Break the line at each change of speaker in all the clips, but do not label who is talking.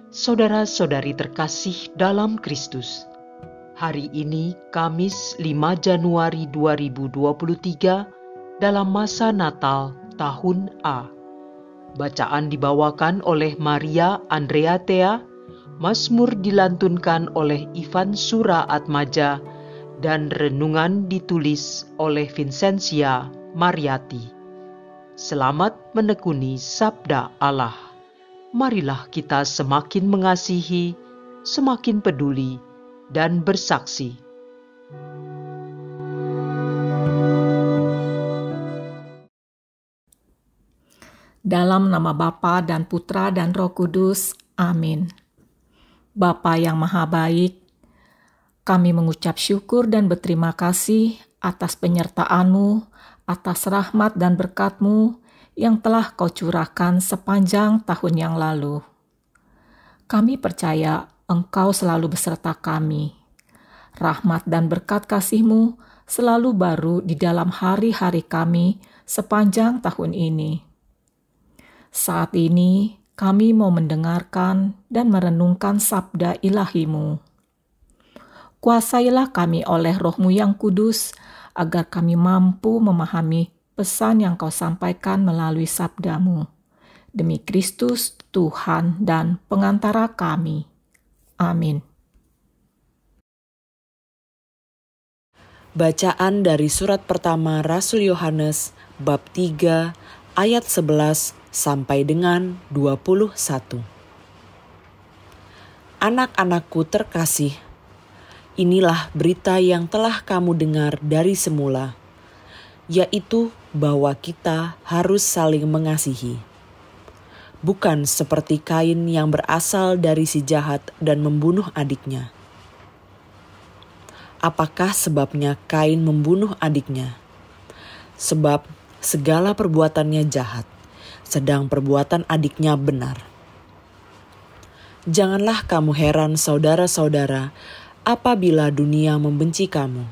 Saudara-saudari terkasih dalam Kristus, hari ini Kamis 5 Januari 2023 dalam masa Natal tahun A. Bacaan dibawakan oleh Maria Andreatea, Mazmur dilantunkan oleh Ivan Sura Atmaja, dan renungan ditulis oleh Vincentia Mariati. Selamat menekuni Sabda Allah. Marilah kita semakin mengasihi, semakin peduli, dan bersaksi.
Dalam nama Bapa dan Putra dan Roh Kudus. Amin. Bapa yang Maha Baik, kami mengucap syukur dan berterima kasih atas penyertaan-Mu, atas rahmat dan berkat-Mu yang telah Kau curahkan sepanjang tahun yang lalu. Kami percaya Engkau selalu beserta kami. Rahmat dan berkat kasih-Mu selalu baru di dalam hari-hari kami sepanjang tahun ini. Saat ini kami mau mendengarkan dan merenungkan sabda ilahi-Mu. Kuasailah kami oleh Roh-Mu yang kudus, agar kami mampu memahami pesan yang Kau sampaikan melalui sabda-Mu. Demi Kristus, Tuhan dan pengantara kami. Amin.
Bacaan dari surat pertama Rasul Yohanes, bab 3, ayat 11 sampai dengan 21. Anak-anakku terkasih, inilah berita yang telah kamu dengar dari semula, yaitu bahwa kita harus saling mengasihi. Bukan seperti Kain yang berasal dari si jahat dan membunuh adiknya. Apakah sebabnya Kain membunuh adiknya? Sebab segala perbuatannya jahat, sedang perbuatan adiknya benar. Janganlah kamu heran, saudara-saudara, apabila dunia membenci kamu.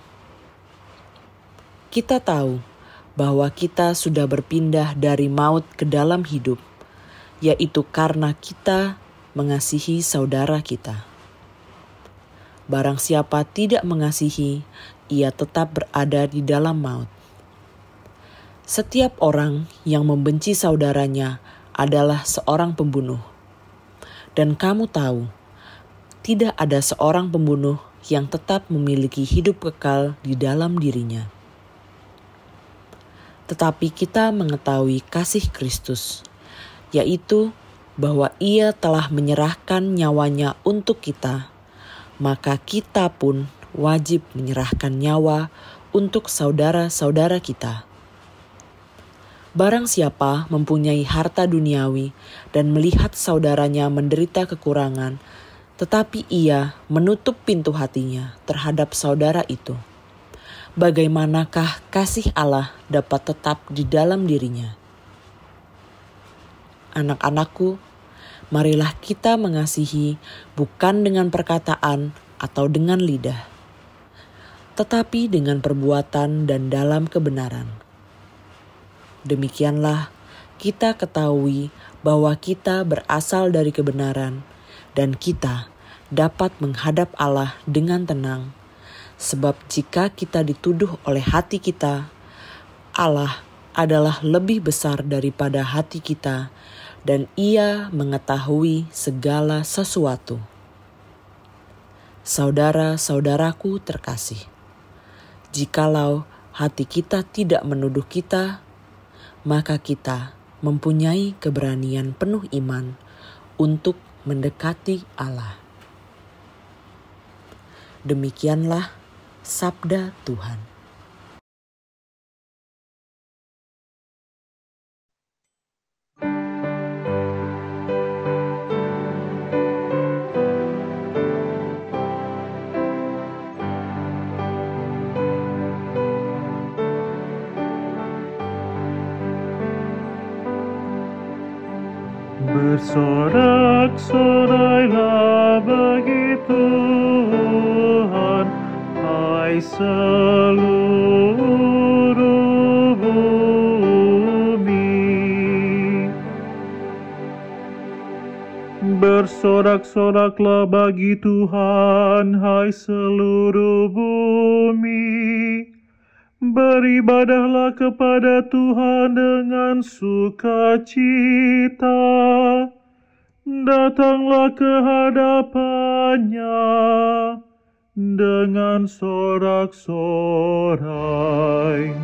Kita tahu bahwa kita sudah berpindah dari maut ke dalam hidup, yaitu karena kita mengasihi saudara kita. Barang siapa tidak mengasihi, ia tetap berada di dalam maut. Setiap orang yang membenci saudaranya adalah seorang pembunuh. Dan kamu tahu, tidak ada seorang pembunuh yang tetap memiliki hidup kekal di dalam dirinya. Tetapi kita mengetahui kasih Kristus, yaitu bahwa Ia telah menyerahkan nyawanya untuk kita, maka kita pun wajib menyerahkan nyawa untuk saudara-saudara kita. Barang siapa mempunyai harta duniawi dan melihat saudaranya menderita kekurangan, tetapi ia menutup pintu hatinya terhadap saudara itu, bagaimanakah kasih Allah dapat tetap di dalam dirinya? Anak-anakku, marilah kita mengasihi bukan dengan perkataan atau dengan lidah, tetapi dengan perbuatan dan dalam kebenaran. Demikianlah kita ketahui bahwa kita berasal dari kebenaran dan kita dapat menghadap Allah dengan tenang. Sebab jika kita dituduh oleh hati kita, Allah adalah lebih besar daripada hati kita dan Ia mengetahui segala sesuatu. Saudara-saudaraku terkasih, jikalau hati kita tidak menuduh kita, maka kita mempunyai keberanian penuh iman untuk mendekati Allah. Demikianlah sabda Tuhan.
Bersorak-sorailah bagi Tuhan, hai seluruh bumi. Bersorak-soraklah bagi Tuhan, hai seluruh bumi. Beribadahlah kepada Tuhan dengan sukacita. Datanglah ke hadapannya dengan sorak-sorai.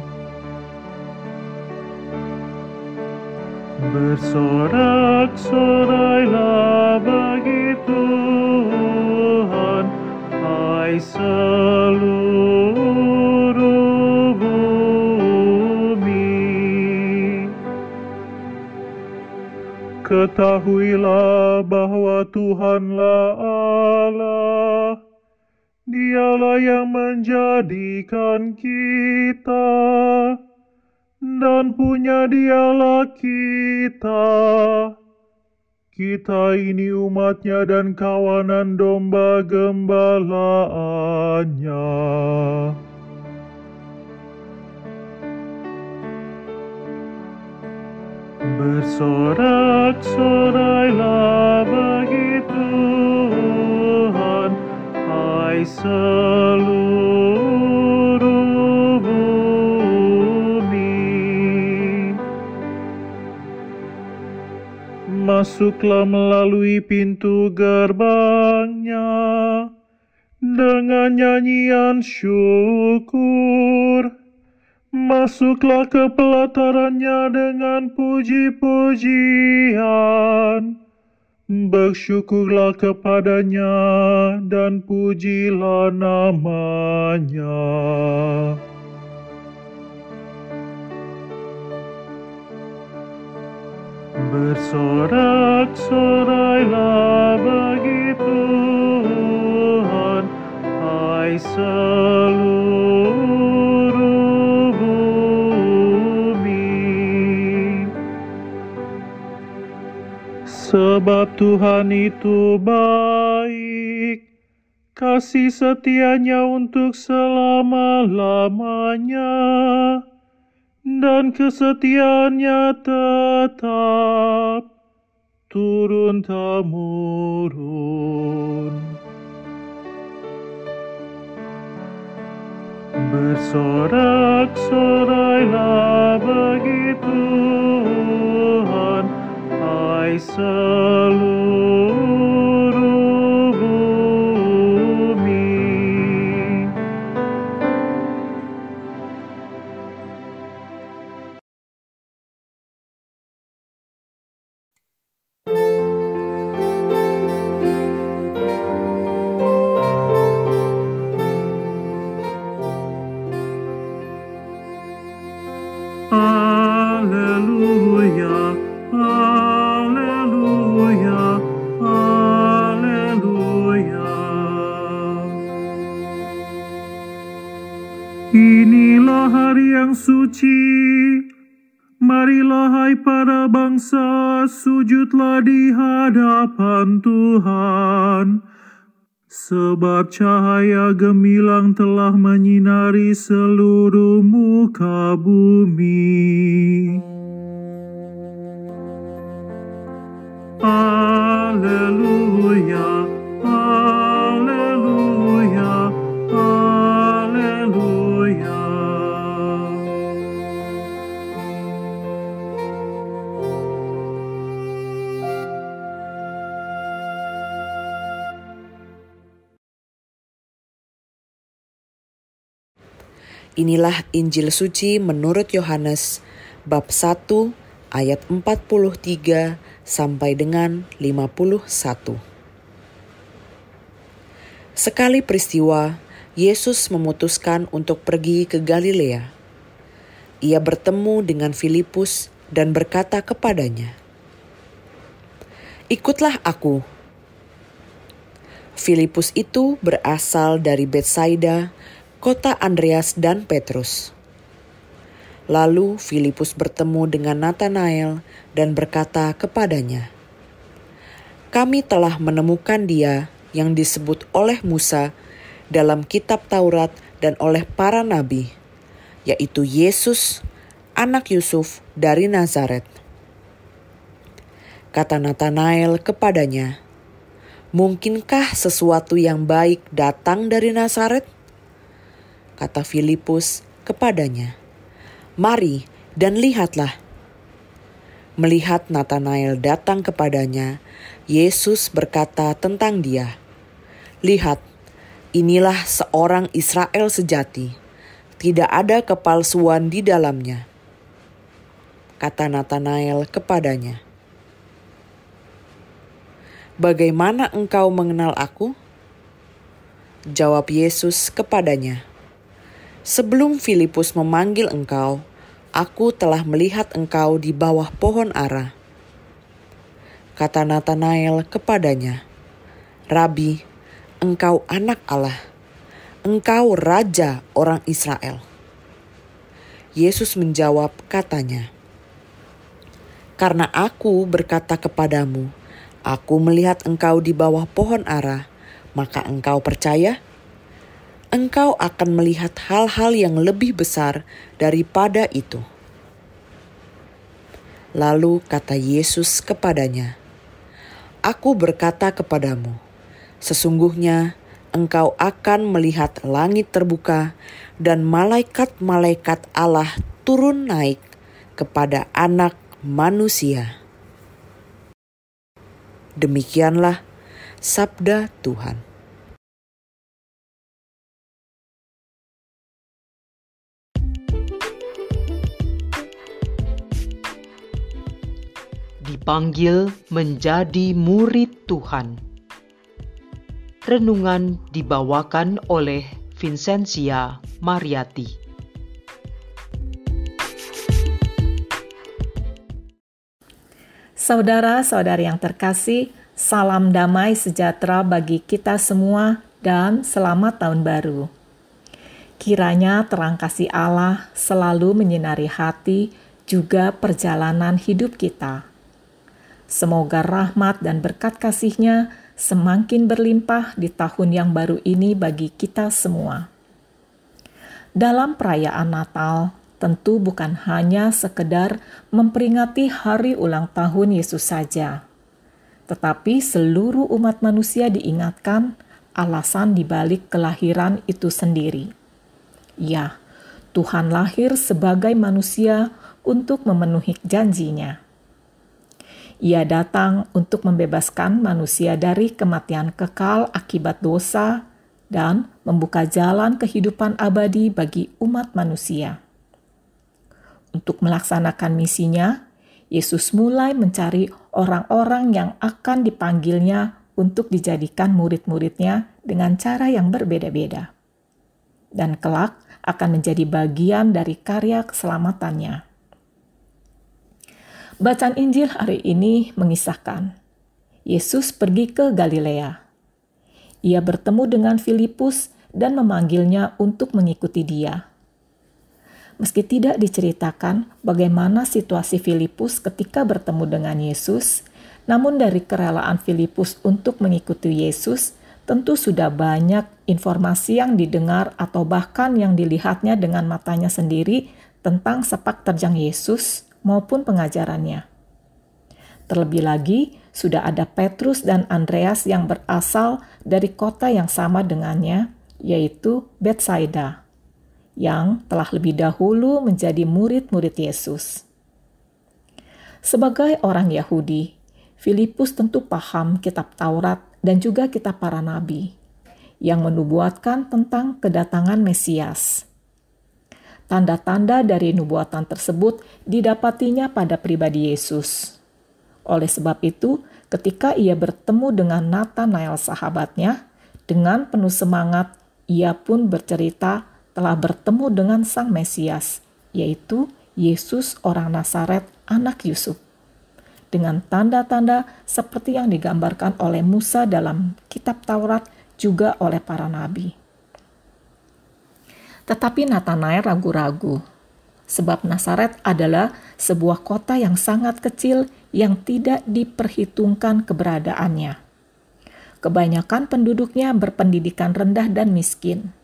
Bersorak-sorailah bagi Tuhan, hai seluruh bumi. Ketahuilah bahwa Tuhanlah Allah, Dialah yang menjadikan kita, dan punya Dialah kita. Kita ini umatnya dan kawanan domba gembalaannya. Bersorak-sorailah bagi Tuhan, hai seluruh bumi. Masuklah melalui pintu gerbangnya dengan nyanyian syukur. Masuklah ke pelatarannya dengan puji-pujian. Bersyukurlah kepadanya dan pujilah namanya. Bersorak-sorailah bagi Tuhan, hai seluruh bumi. Sebab Tuhan itu baik, kasih setianya untuk selama-lamanya, dan kesetiaannya tetap turun-temurun. Bersorak-sorailah bagi Tuhan, hai seluruh bumi. Haleluya, haleluya, haleluya. Inilah hari yang suci. Marilah hai para bangsa, sujudlah di hadapan Tuhan. Sebab cahaya gemilang telah menyinari seluruh muka bumi. Haleluya, haleluya, haleluya.
Inilah Injil suci menurut Yohanes bab 1 ayat 43 sampai dengan 51. Sekali peristiwa, Yesus memutuskan untuk pergi ke Galilea. Ia bertemu dengan Filipus dan berkata kepadanya, "Ikutlah aku." Filipus itu berasal dari Betsaida, kota Andreas dan Petrus. Lalu Filipus bertemu dengan Natanael dan berkata kepadanya, "Kami telah menemukan Dia yang disebut oleh Musa dalam kitab Taurat dan oleh para nabi, yaitu Yesus, anak Yusuf dari Nazaret." Kata Natanael kepadanya, Mungkinkah sesuatu yang baik datang dari Nazaret? Kata Filipus kepadanya, "Mari dan lihatlah." Melihat Natanael datang kepadanya, Yesus berkata tentang dia, "Lihat, inilah seorang Israel sejati, tidak ada kepalsuan di dalamnya." Kata Natanael kepadanya, "Bagaimana engkau mengenal aku?" Jawab Yesus kepadanya, "Sebelum Filipus memanggil engkau, aku telah melihat engkau di bawah pohon ara." Kata Natanael kepadanya, "Rabi, engkau anak Allah, engkau raja orang Israel." Yesus menjawab katanya, "Karena aku berkata kepadamu, aku melihat engkau di bawah pohon ara, maka engkau percaya? Engkau akan melihat hal-hal yang lebih besar daripada itu." Lalu kata Yesus kepadanya, "Aku berkata kepadamu, sesungguhnya engkau akan melihat langit terbuka dan malaikat-malaikat Allah turun naik kepada Anak Manusia." Demikianlah sabda Tuhan.
Dipanggil menjadi murid Tuhan. Renungan dibawakan oleh Vincentia Mariati.
Saudara-saudari yang terkasih, salam damai sejahtera bagi kita semua dan selamat tahun baru. Kiranya terang kasih Allah selalu menyinari hati juga perjalanan hidup kita. Semoga rahmat dan berkat kasih-Nya semakin berlimpah di tahun yang baru ini bagi kita semua. Dalam perayaan Natal, tentu bukan hanya sekedar memperingati hari ulang tahun Yesus saja, tetapi seluruh umat manusia diingatkan alasan dibalik kelahiran itu sendiri. Ya, Tuhan lahir sebagai manusia untuk memenuhi janji-Nya. Ia datang untuk membebaskan manusia dari kematian kekal akibat dosa dan membuka jalan kehidupan abadi bagi umat manusia. Untuk melaksanakan misinya, Yesus mulai mencari orang-orang yang akan dipanggilnya untuk dijadikan murid-muridnya dengan cara yang berbeda-beda. Dan kelak akan menjadi bagian dari karya keselamatannya. Bacaan Injil hari ini mengisahkan, Yesus pergi ke Galilea. Ia bertemu dengan Filipus dan memanggilnya untuk mengikuti dia. Meski tidak diceritakan bagaimana situasi Filipus ketika bertemu dengan Yesus, namun dari kerelaan Filipus untuk mengikuti Yesus, tentu sudah banyak informasi yang didengar atau bahkan yang dilihatnya dengan matanya sendiri tentang sepak terjang Yesus maupun pengajarannya. Terlebih lagi, sudah ada Petrus dan Andreas yang berasal dari kota yang sama dengannya, yaitu Betsaida, yang telah lebih dahulu menjadi murid-murid Yesus. Sebagai orang Yahudi, Filipus tentu paham kitab Taurat dan juga kitab para nabi yang menubuatkan tentang kedatangan Mesias. Tanda-tanda dari nubuatan tersebut didapatinya pada pribadi Yesus. Oleh sebab itu, ketika ia bertemu dengan Natanael sahabatnya, dengan penuh semangat, ia pun bercerita telah bertemu dengan Sang Mesias, yaitu Yesus orang Nazaret, anak Yusuf, dengan tanda-tanda seperti yang digambarkan oleh Musa dalam kitab Taurat, juga oleh para nabi. Tetapi Natanael ragu-ragu, sebab Nazaret adalah sebuah kota yang sangat kecil yang tidak diperhitungkan keberadaannya. Kebanyakan penduduknya berpendidikan rendah dan miskin.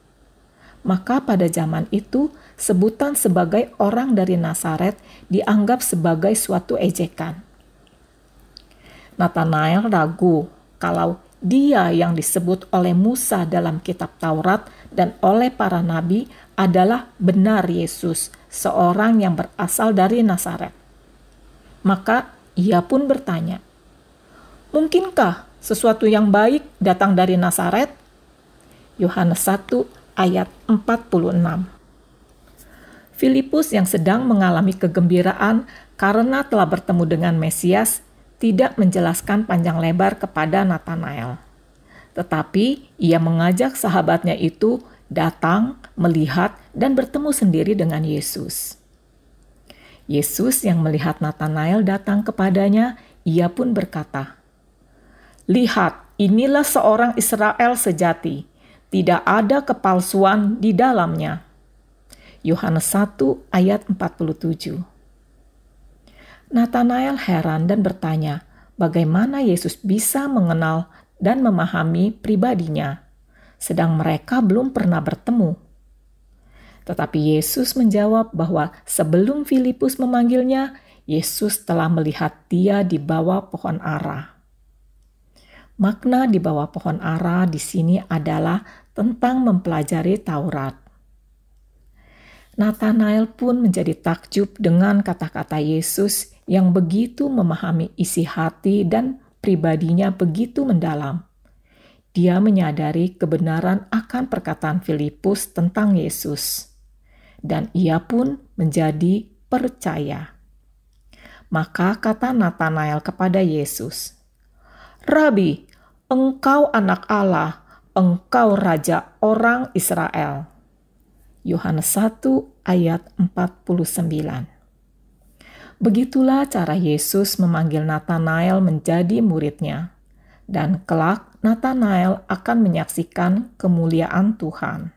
Maka pada zaman itu, sebutan sebagai orang dari Nazaret dianggap sebagai suatu ejekan. Natanael ragu kalau Dia yang disebut oleh Musa dalam kitab Taurat dan oleh para nabi adalah benar Yesus, seorang yang berasal dari Nazaret. Maka ia pun bertanya, "Mungkinkah sesuatu yang baik datang dari Nazaret?" Yohanes 1 ayat 46. Filipus yang sedang mengalami kegembiraan karena telah bertemu dengan Mesias tidak menjelaskan panjang lebar kepada Natanael. Tetapi ia mengajak sahabatnya itu datang, melihat, dan bertemu sendiri dengan Yesus. Yesus yang melihat Natanael datang kepadanya, ia pun berkata, "Lihat, inilah seorang Israel sejati, tidak ada kepalsuan di dalamnya." Yohanes 1 ayat 47. Natanael heran dan bertanya, bagaimana Yesus bisa mengenal dan memahami pribadinya, sedang mereka belum pernah bertemu. Tetapi Yesus menjawab bahwa sebelum Filipus memanggilnya, Yesus telah melihat dia di bawah pohon ara. Makna di bawah pohon ara di sini adalah tentang mempelajari Taurat. Natanael pun menjadi takjub dengan kata-kata Yesus yang begitu memahami isi hati dan pribadinya begitu mendalam. Dia menyadari kebenaran akan perkataan Filipus tentang Yesus, dan ia pun menjadi percaya. Maka kata Natanael kepada Yesus, "Rabi, Engkau anak Allah, Engkau Raja orang Israel." Yohanes 1 ayat 49. Begitulah cara Yesus memanggil Natanael menjadi muridnya, dan kelak Natanael akan menyaksikan kemuliaan Tuhan.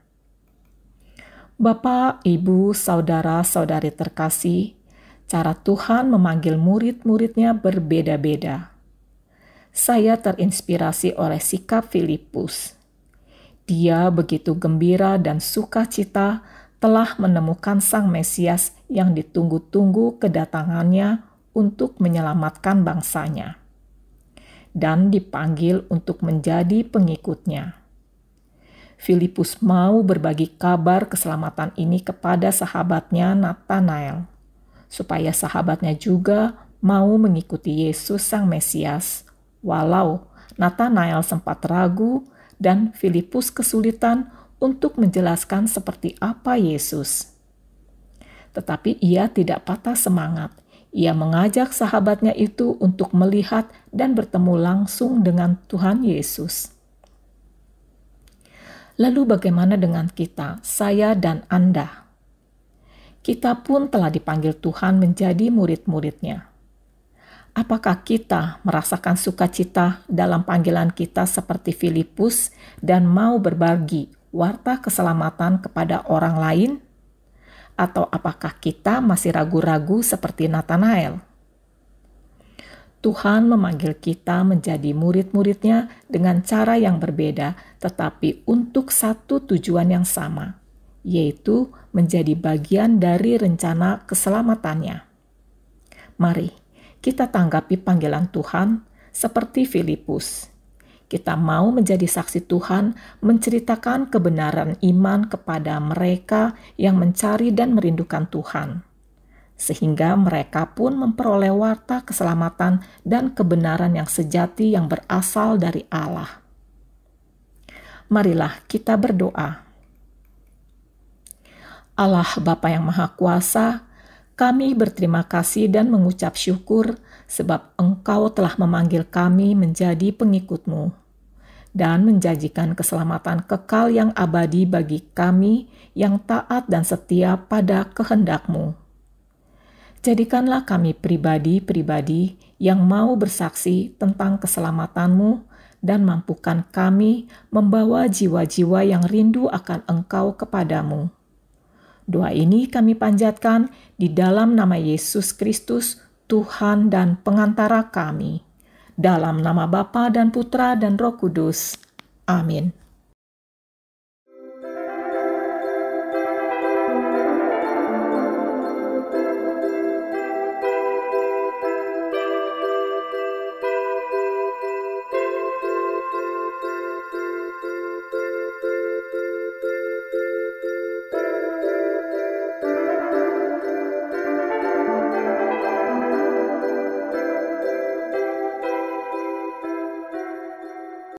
Bapak, Ibu, saudara-saudari terkasih, cara Tuhan memanggil murid-muridnya berbeda-beda. Saya terinspirasi oleh sikap Filipus. Dia begitu gembira dan sukacita telah menemukan Sang Mesias yang ditunggu-tunggu kedatangannya untuk menyelamatkan bangsanya, dan dipanggil untuk menjadi pengikutnya. Filipus mau berbagi kabar keselamatan ini kepada sahabatnya Natanael, supaya sahabatnya juga mau mengikuti Yesus Sang Mesias, walau Natanael sempat ragu dan Filipus kesulitan untuk menjelaskan seperti apa Yesus. Tetapi ia tidak patah semangat. Ia mengajak sahabatnya itu untuk melihat dan bertemu langsung dengan Tuhan Yesus. Lalu bagaimana dengan kita, saya dan Anda? Kita pun telah dipanggil Tuhan menjadi murid-muridnya. Apakah kita merasakan sukacita dalam panggilan kita seperti Filipus dan mau berbagi warta keselamatan kepada orang lain? Atau apakah kita masih ragu-ragu seperti Natanael? Tuhan memanggil kita menjadi murid-muridnya dengan cara yang berbeda, tetapi untuk satu tujuan yang sama, yaitu menjadi bagian dari rencana keselamatannya. Mari kita tanggapi panggilan Tuhan seperti Filipus. Kita mau menjadi saksi Tuhan, menceritakan kebenaran iman kepada mereka yang mencari dan merindukan Tuhan, sehingga mereka pun memperoleh warta keselamatan dan kebenaran yang sejati yang berasal dari Allah. Marilah kita berdoa. Allah Bapa yang Maha Kuasa, kami berterima kasih dan mengucap syukur sebab Engkau telah memanggil kami menjadi pengikut-Mu dan menjanjikan keselamatan kekal yang abadi bagi kami yang taat dan setia pada kehendak-Mu. Jadikanlah kami pribadi-pribadi yang mau bersaksi tentang keselamatan-Mu dan mampukan kami membawa jiwa-jiwa yang rindu akan Engkau kepadamu. Doa ini kami panjatkan di dalam nama Yesus Kristus, Tuhan dan pengantara kami. Dalam nama Bapa dan Putra dan Roh Kudus. Amin.